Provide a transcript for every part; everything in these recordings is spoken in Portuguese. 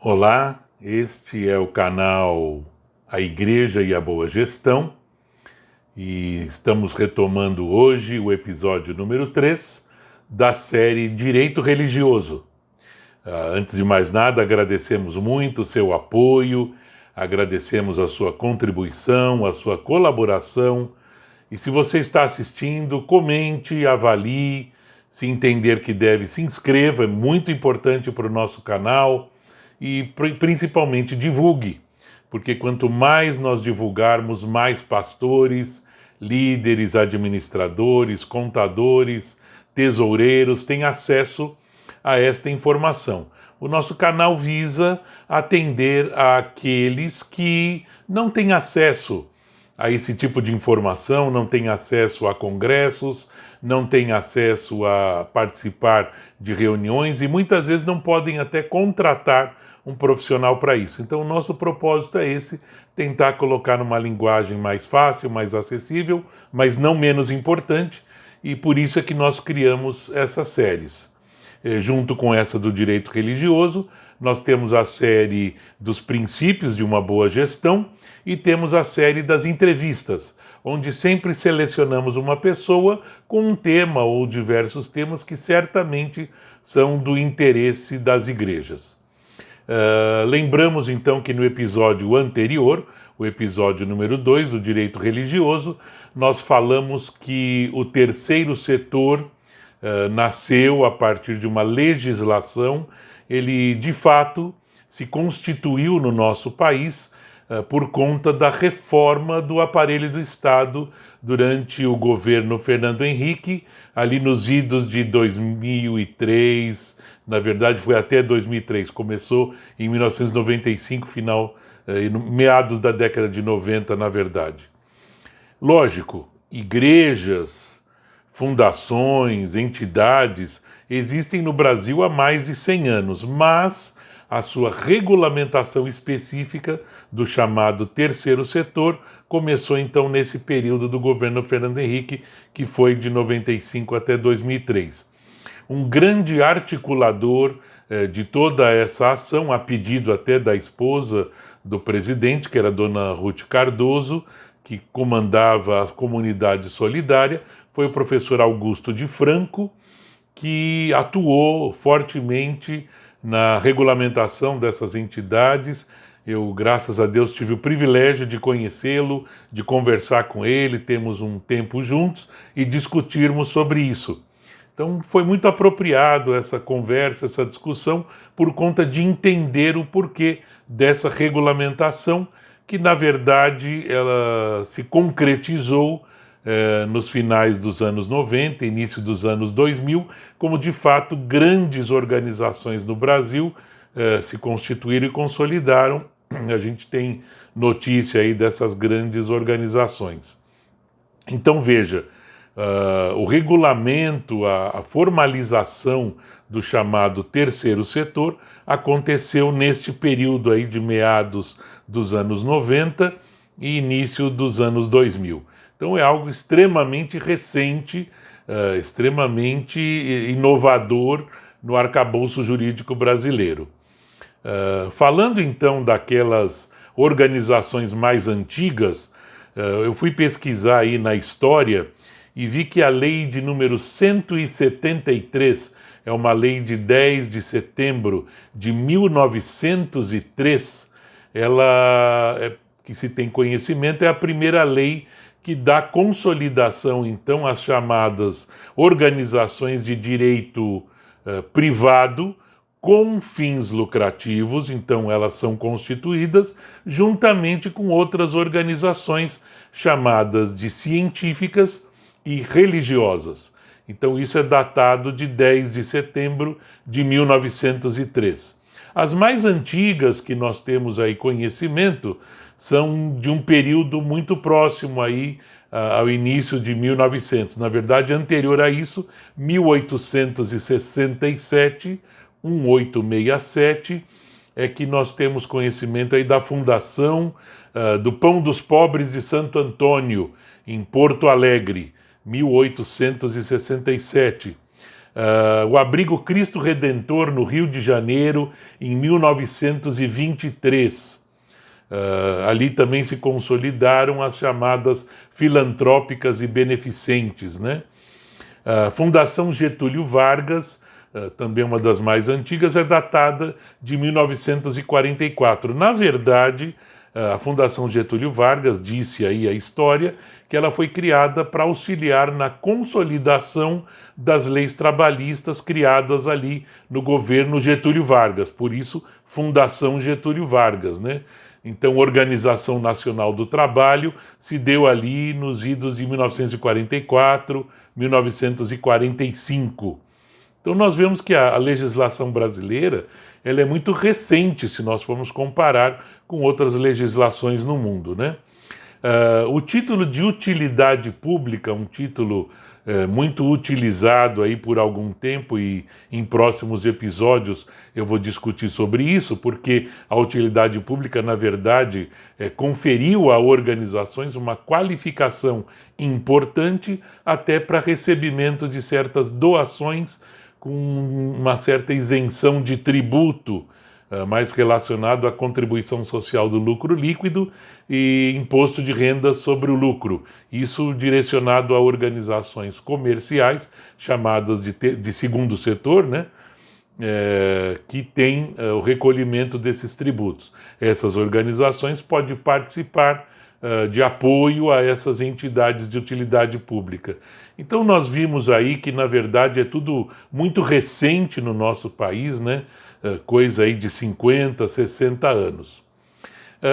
Olá, este é o canal A Igreja e a Boa Gestão e estamos retomando hoje o episódio número 3 da série Direito Religioso. Antes de mais nada, agradecemos muito o seu apoio, agradecemos a sua contribuição, a sua colaboração. E se você está assistindo, comente, avalie, se entender que deve, se inscreva, é muito importante para o nosso canal. E principalmente divulgue, porque quanto mais nós divulgarmos, mais pastores, líderes, administradores, contadores, tesoureiros têm acesso a esta informação. O nosso canal visa atender àqueles que não têm acesso a esse tipo de informação, não têm acesso a congressos, não têm acesso a participar de reuniões e muitas vezes não podem até contratar um profissional para isso. Então o nosso propósito é esse, tentar colocar numa linguagem mais fácil, mais acessível, mas não menos importante, e por isso é que nós criamos essas séries. Junto com essa do direito religioso, nós temos a série dos princípios de uma boa gestão e temos a série das entrevistas, onde sempre selecionamos uma pessoa com um tema ou diversos temas que certamente são do interesse das igrejas. Lembramos então que no episódio anterior, o episódio número 2 do direito religioso, nós falamos que o terceiro setor nasceu a partir de uma legislação. Ele de fato se constituiu no nosso país por conta da reforma do aparelho do Estado durante o governo Fernando Henrique, ali nos idos de 2003, na verdade foi até 2003, começou em 1995, meados da década de 90, na verdade. Lógico, igrejas, fundações, entidades existem no Brasil há mais de 100 anos, mas a sua regulamentação específica do chamado terceiro setor começou então nesse período do governo Fernando Henrique, que foi de 95 até 2003. Um grande articulador de toda essa ação, a pedido até da esposa do presidente, que era a dona Ruth Cardoso, que comandava a comunidade solidária, foi o professor Augusto de Franco, que atuou fortemente na regulamentação dessas entidades. Eu, graças a Deus, tive o privilégio de conhecê-lo, de conversar com ele, temos um tempo juntos e discutirmos sobre isso. Então foi muito apropriado essa conversa, essa discussão, por conta de entender o porquê dessa regulamentação, que na verdade ela se concretizou nos finais dos anos 90, início dos anos 2000, como de fato grandes organizações no Brasil se constituíram e consolidaram. A gente tem notícia aí dessas grandes organizações. Então veja, o regulamento, a formalização do chamado terceiro setor aconteceu neste período aí de meados dos anos 90 e início dos anos 2000. Então é algo extremamente recente, extremamente inovador no arcabouço jurídico brasileiro. Falando então daquelas organizações mais antigas, eu fui pesquisar aí na história e vi que a lei de número 173 é uma lei de 10 de setembro de 1903, ela, que se tem conhecimento, é a primeira lei que dá consolidação, então, às chamadas organizações de direito privado com fins lucrativos. Então, elas são constituídas juntamente com outras organizações chamadas de científicas e religiosas. Então, isso é datado de 10 de setembro de 1903. As mais antigas que nós temos aí conhecimento são de um período muito próximo aí ao início de 1900. Na verdade, anterior a isso, 1867, 1867, é que nós temos conhecimento aí da fundação do Pão dos Pobres de Santo Antônio, em Porto Alegre, 1867. o Abrigo Cristo Redentor, no Rio de Janeiro, em 1923. Ali também se consolidaram as chamadas filantrópicas e beneficentes, né? Fundação Getúlio Vargas, também uma das mais antigas, é datada de 1944. Na verdade, a Fundação Getúlio Vargas, disse aí a história, que ela foi criada para auxiliar na consolidação das leis trabalhistas criadas ali no governo Getúlio Vargas. Por isso, Fundação Getúlio Vargas, né? Então, Organização Nacional do Trabalho se deu ali nos idos de 1944, 1945. Então, nós vemos que a legislação brasileira ela é muito recente, se nós formos comparar com outras legislações no mundo, né? O título de utilidade pública, um título muito utilizado aí por algum tempo, e em próximos episódios eu vou discutir sobre isso, porque a utilidade pública, na verdade, conferiu a organizações uma qualificação importante até para recebimento de certas doações com uma certa isenção de tributo, mais relacionado à contribuição social do lucro líquido e imposto de renda sobre o lucro. Isso direcionado a organizações comerciais, chamadas de segundo setor, né? Que tem o recolhimento desses tributos. Essas organizações podem participar de apoio a essas entidades de utilidade pública. Então nós vimos aí que, na verdade, é tudo muito recente no nosso país, né? Coisa aí de 50, 60 anos.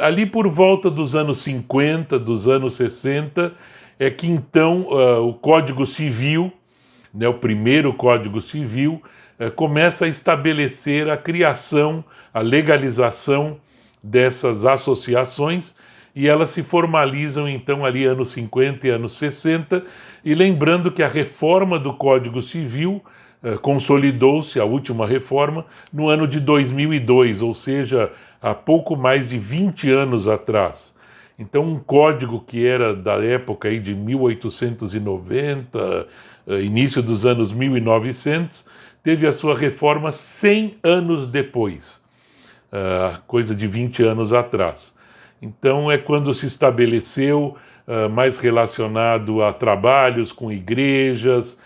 Ali por volta dos anos 50, dos anos 60, é que então o Código Civil, né, o primeiro Código Civil, começa a estabelecer a criação, a legalização dessas associações, e elas se formalizam então ali anos 50 e anos 60, e lembrando que a reforma do Código Civil consolidou-se, a última reforma, no ano de 2002, ou seja, há pouco mais de 20 anos atrás. Então, um código que era da época aí de 1890, início dos anos 1900, teve a sua reforma 100 anos depois, coisa de 20 anos atrás. Então, é quando se estabeleceu mais relacionado a trabalhos com igrejas,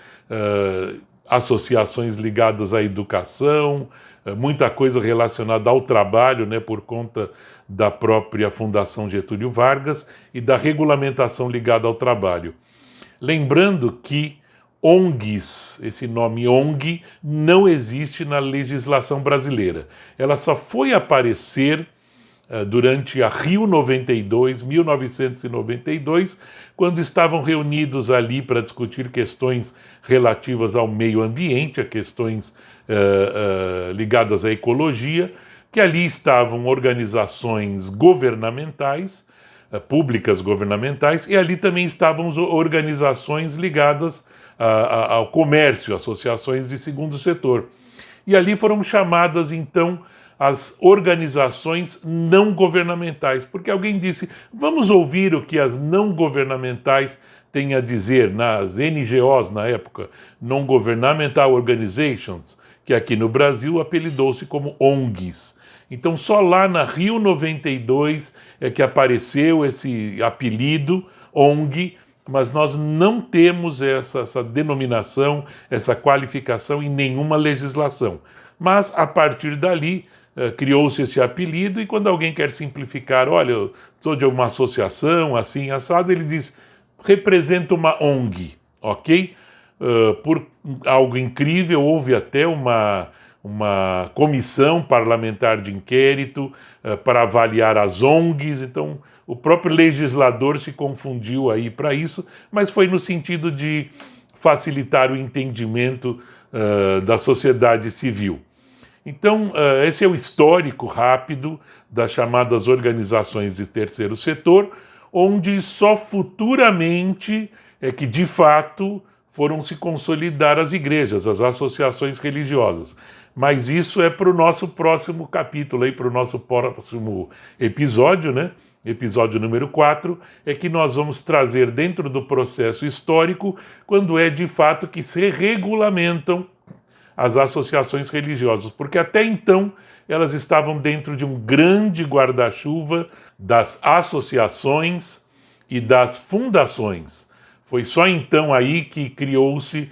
associações ligadas à educação, muita coisa relacionada ao trabalho, né, por conta da própria Fundação Getúlio Vargas e da regulamentação ligada ao trabalho. Lembrando que ONGs, esse nome ONG, não existe na legislação brasileira. Ela só foi aparecer durante a Rio 92, 1992, quando estavam reunidos ali para discutir questões relativas ao meio ambiente, a questões ligadas à ecologia, que ali estavam organizações governamentais, públicas governamentais, e ali também estavam organizações ligadas ao comércio, associações de segundo setor. E ali foram chamadas, então, as organizações não governamentais, porque alguém disse, vamos ouvir o que as não governamentais têm a dizer, nas NGOs na época, Non-Governmental Organizations, que aqui no Brasil apelidou-se como ONGs. Então só lá na Rio 92 é que apareceu esse apelido, ONG, mas nós não temos essa denominação, essa qualificação em nenhuma legislação. Mas a partir dali, criou-se esse apelido, e quando alguém quer simplificar, olha, eu sou de uma associação, assim, assado, ele diz, representa uma ONG, ok? Por algo incrível, houve até uma comissão parlamentar de inquérito para avaliar as ONGs, então o próprio legislador se confundiu aí para isso, mas foi no sentido de facilitar o entendimento da sociedade civil. Então, esse é o histórico rápido das chamadas organizações de terceiro setor, onde só futuramente é que, de fato, foram se consolidar as igrejas, as associações religiosas. Mas isso é para o nosso próximo capítulo, para o nosso próximo episódio, né? Episódio número 4, é que nós vamos trazer dentro do processo histórico, quando é de fato que se regulamentam as associações religiosas, porque até então elas estavam dentro de um grande guarda-chuva das associações e das fundações. Foi só então aí que criaram-se,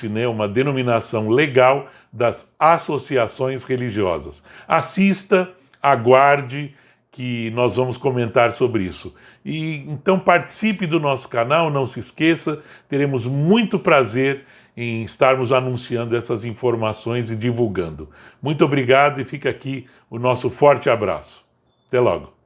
né, uma denominação legal das associações religiosas. Assista, aguarde, que nós vamos comentar sobre isso. E então participe do nosso canal, não se esqueça, teremos muito prazer em estarmos anunciando essas informações e divulgando. Muito obrigado e fica aqui o nosso forte abraço. Até logo.